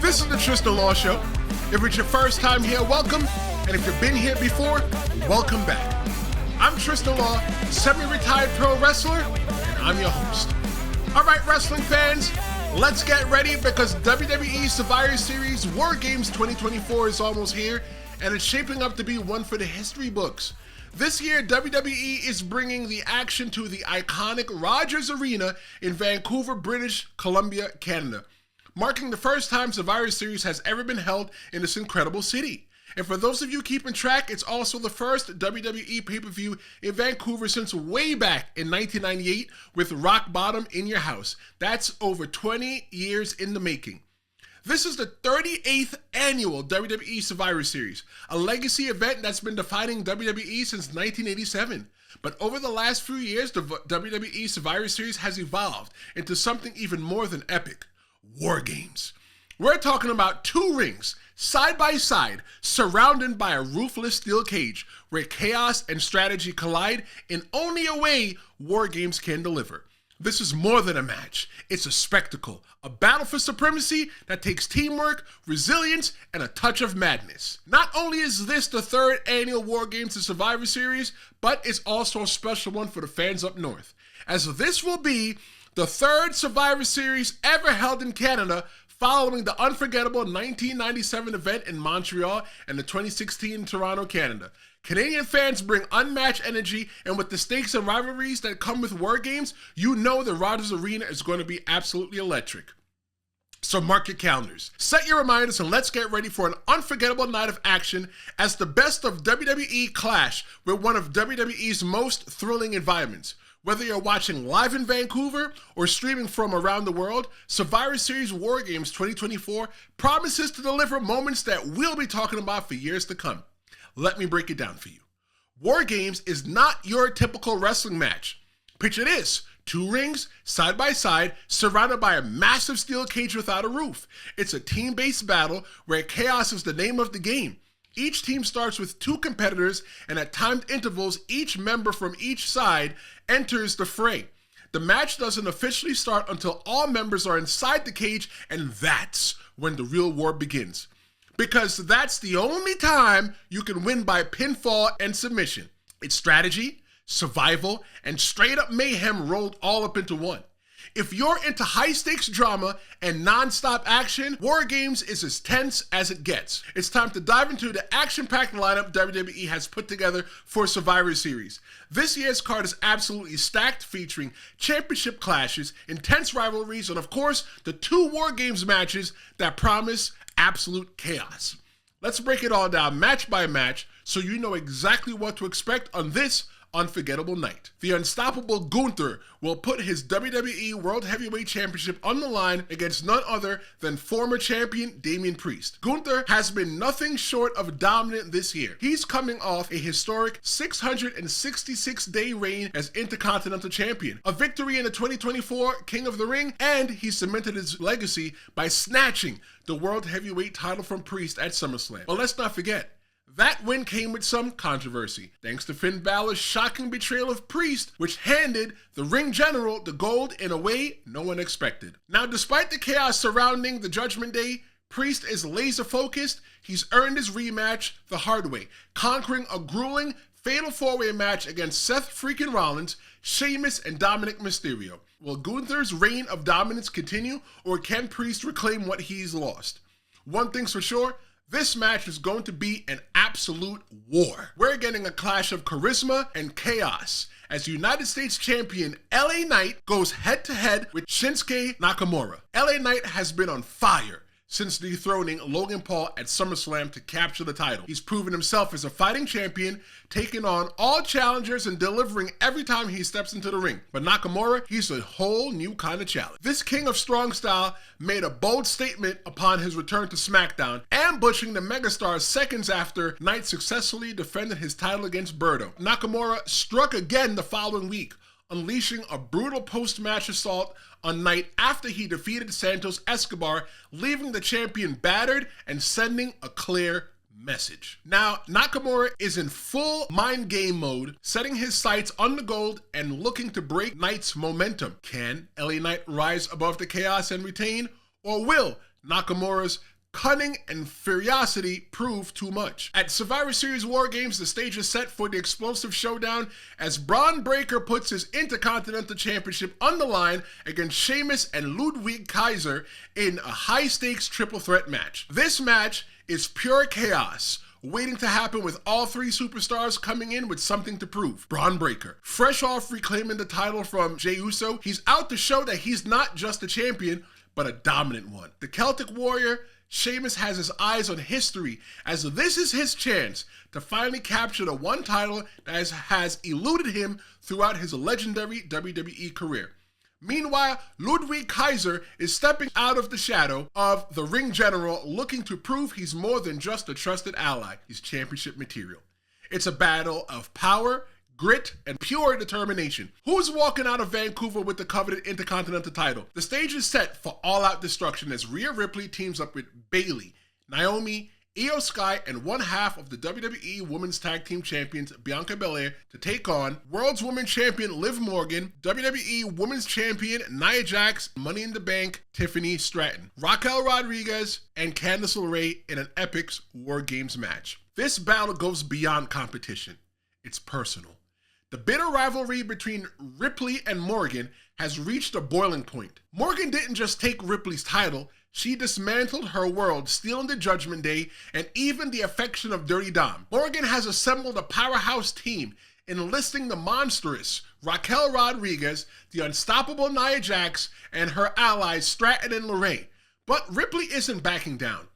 This is the Tristan Law Show. If it's your first time here, welcome. And if you've been here before, welcome back. I'm Tristan Law, semi-retired pro wrestler, and I'm your host. All right, wrestling fans, let's get ready because WWE Survivor Series WarGames 2024 is almost here, and it's shaping up to be one for the history books. This year, WWE is bringing the action to the iconic Rogers Arena in Vancouver, British Columbia, Canada, marking the first time Survivor Series has ever been held in this incredible city. And for those of you keeping track, it's also the first WWE pay-per-view in Vancouver since way back in 1998 with Rock Bottom in Your House. That's over 20 years in the making. This is the 38th annual WWE Survivor Series, a legacy event that's been defining WWE since 1987. But over the last few years, the WWE Survivor Series has evolved into something even more than epic: WarGames. We're talking about two rings, side by side, surrounded by a ruthless steel cage, where chaos and strategy collide in only a way WarGames can deliver. This is more than a match. It's a spectacle, a battle for supremacy that takes teamwork, resilience, and a touch of madness. Not only is this the third annual WarGames the Survivor Series, but it's also a special one for the fans up north, as this will be the third Survivor Series ever held in Canada, following the unforgettable 1997 event in Montreal and the 2016 in Toronto, Canada. Canadian fans bring unmatched energy, and with the stakes and rivalries that come with WarGames, you know the Rogers Arena is going to be absolutely electric. So mark your calendars, set your reminders, and let's get ready for an unforgettable night of action as the best of WWE clash with one of WWE's most thrilling environments. Whether you're watching live in Vancouver or streaming from around the world, Survivor Series WarGames 2024 promises to deliver moments that we'll be talking about for years to come. Let me break it down for you. WarGames is not your typical wrestling match. Picture this: two rings, side by side, surrounded by a massive steel cage without a roof. It's a team-based battle where chaos is the name of the game. Each team starts with two competitors, and at timed intervals, each member from each side enters the fray. The match doesn't officially start until all members are inside the cage, and that's when the real war begins. Because that's the only time you can win by pinfall and submission. It's strategy, survival, and straight-up mayhem rolled all up into one. If you're into high-stakes drama and non-stop action, WarGames is as tense as it gets. It's time to dive into the action-packed lineup WWE has put together for Survivor Series. This year's card is absolutely stacked, featuring championship clashes, intense rivalries, and of course, the two WarGames matches that promise absolute chaos. Let's break it all down match by match so you know exactly what to expect on this unforgettable night. The unstoppable Gunther will put his WWE World Heavyweight Championship on the line against none other than former champion Damian Priest. Gunther has been nothing short of dominant this year. He's coming off a historic 666-day reign as Intercontinental Champion, a victory in the 2024 King of the Ring, and he cemented his legacy by snatching the World Heavyweight title from Priest at SummerSlam. But let's not forget, that win came with some controversy, thanks to Finn Balor's shocking betrayal of Priest, which handed the ring general the gold in a way no one expected. Now, despite the chaos surrounding the Judgment Day, Priest is laser focused. He's earned his rematch the hard way, conquering a grueling fatal four-way match against Seth freaking Rollins, Sheamus, and Dominic Mysterio. Will Gunther's reign of dominance continue, or can Priest reclaim what he's lost? One thing's for sure, this match is going to be an absolute war. We're getting a clash of charisma and chaos as United States champion LA Knight goes head-to-head with Shinsuke Nakamura. LA Knight has been on fire since dethroning Logan Paul at SummerSlam to capture the title. He's proven himself as a fighting champion, taking on all challengers and delivering every time he steps into the ring. But Nakamura, he's a whole new kind of challenge. This king of strong style made a bold statement upon his return to SmackDown, ambushing the megastar seconds after Knight successfully defended his title against Berto. Nakamura struck again the following week, unleashing a brutal post-match assault on Knight after he defeated Santos Escobar, leaving the champion battered and sending a clear message. Now, Nakamura is in full mind game mode, setting his sights on the gold and looking to break Knight's momentum. Can LA Knight rise above the chaos and retain, or will Nakamura's cunning and ferocity prove too much. At Survivor Series WarGames, the stage is set for the explosive showdown as Bron Breakker puts his Intercontinental Championship on the line against Sheamus and Ludwig Kaiser in a high-stakes triple threat match. This match is pure chaos, waiting to happen with all three superstars coming in with something to prove. Bron Breakker, fresh off reclaiming the title from Jey Uso, he's out to show that he's not just a champion, but a dominant one. The Celtic Warrior, Sheamus, has his eyes on history, as this is his chance to finally capture the one title that has eluded him throughout his legendary WWE career. Meanwhile, Ludwig Kaiser is stepping out of the shadow of the ring general, looking to prove he's more than just a trusted ally. He's championship material. It's a battle of power, grit, and pure determination. Who's walking out of Vancouver with the coveted Intercontinental title? The stage is set for all-out destruction as Rhea Ripley teams up with Bayley, Naomi, Io Sky, and one half of the WWE Women's Tag Team Champions Bianca Belair to take on World's Women's Champion Liv Morgan, WWE Women's Champion Nia Jax, Money in the Bank Tiffany Stratton, Raquel Rodriguez, and Candice LeRae in an epic WarGames match. This battle goes beyond competition. It's personal. The bitter rivalry between Ripley and Morgan has reached a boiling point. Morgan didn't just take Ripley's title, she dismantled her world, stealing the Judgment Day and even the affection of Dirty Dom. Morgan has assembled a powerhouse team, enlisting the monstrous Raquel Rodriguez, the unstoppable Nia Jax, and her allies Stratton and LeRae. But Ripley isn't backing down.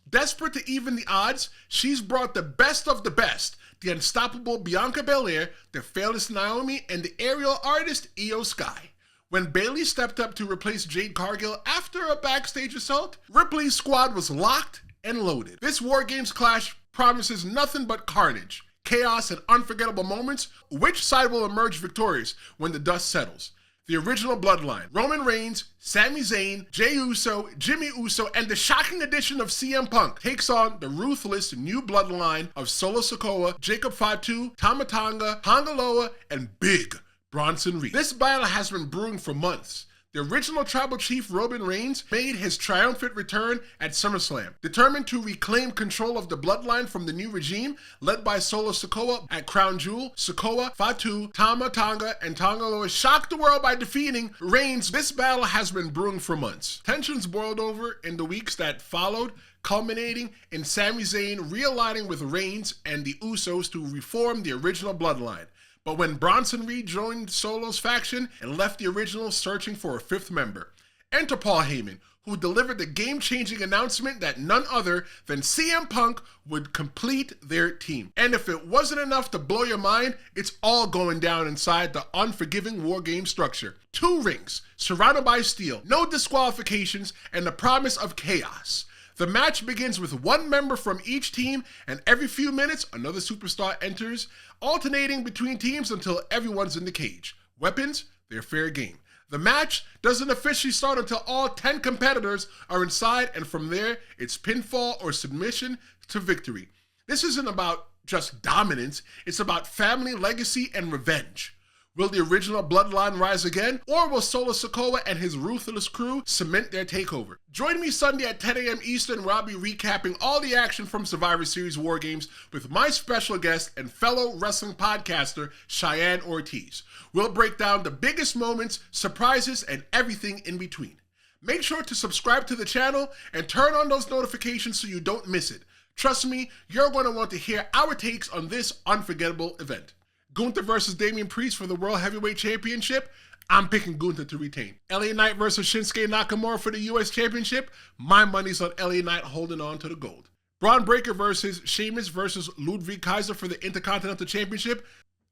Desperate to even the odds, she's brought the best of the best, the unstoppable Bianca Belair, the fearless Naomi, and the aerial artist Io Sky. When Bayley stepped up to replace Jade Cargill after a backstage assault, Ripley's squad was locked and loaded. This WarGames clash promises nothing but carnage, chaos, and unforgettable moments. Which side will emerge victorious when the dust settles? The original Bloodline, Roman Reigns, Sami Zayn, Jey Uso, Jimmy Uso, and the shocking addition of CM Punk takes on the ruthless new Bloodline of Solo Sikoa, Jacob Fatu, Tama Tonga, Tanga Loa, and Big Bronson Reed. This battle has been brewing for months. The original Tribal Chief Roman Reigns made his triumphant return at SummerSlam. Determined to reclaim control of the Bloodline from the new regime, led by Solo Sikoa at Crown Jewel, Sikoa, Fatu, Tama Tonga, and Tanga Loa shocked the world by defeating Reigns. This battle has been brewing for months. Tensions boiled over in the weeks that followed, culminating in Sami Zayn realigning with Reigns and the Usos to reform the original Bloodline. But when Bronson Reed joined Solo's faction and left the original searching for a fifth member, enter Paul Heyman, who delivered the game-changing announcement that none other than CM Punk would complete their team. And if it wasn't enough to blow your mind, it's all going down inside the unforgiving WarGame structure. 2 rings, surrounded by steel, no disqualifications, and the promise of chaos. The match begins with one member from each team, and every few minutes, another superstar enters, alternating between teams until everyone's in the cage. Weapons, they're fair game. The match doesn't officially start until all 10 competitors are inside, and from there, it's pinfall or submission to victory. This isn't about just dominance, it's about family, legacy, and revenge. Will the original Bloodline rise again, or will Solo Sikoa and his ruthless crew cement their takeover? Join me Sunday at 10 a.m. Eastern, where I'll be recapping all the action from Survivor Series WarGames with my special guest and fellow wrestling podcaster, Cheyenne Ortiz. We'll break down the biggest moments, surprises, and everything in between. Make sure to subscribe to the channel and turn on those notifications so you don't miss it. Trust me, you're going to want to hear our takes on this unforgettable event. Gunther versus Damian Priest for the World Heavyweight Championship. I'm picking Gunther to retain. LA Knight versus Shinsuke Nakamura for the US Championship. My money's on LA Knight holding on to the gold. Bron Breakker versus Sheamus versus Ludwig Kaiser for the Intercontinental Championship.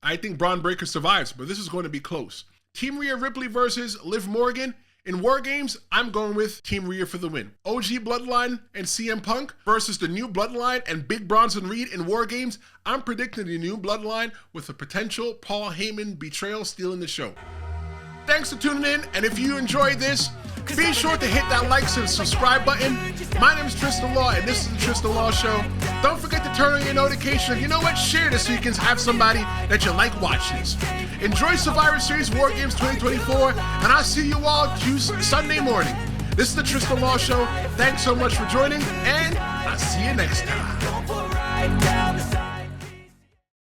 I think Bron Breakker survives, but this is going to be close. Team Rhea Ripley versus Liv Morgan. In WarGames, I'm going with Team Rhea for the win. OG Bloodline and CM Punk versus the new Bloodline and Big Bronson Reed in WarGames. I'm predicting the new Bloodline with a potential Paul Heyman betrayal stealing the show. Thanks for tuning in, and if you enjoyed this, be sure to hit that like and subscribe button. My name is Tristan Law, and this is the Tristan Law Show. Don't forget to turn on your notifications. You know what? Share this so you can have somebody that you like watch this. Enjoy Survivor Series WarGames 2024, and I'll see you all Sunday morning. This is the Tristan Law Show. Thanks so much for joining, and I'll see you next time.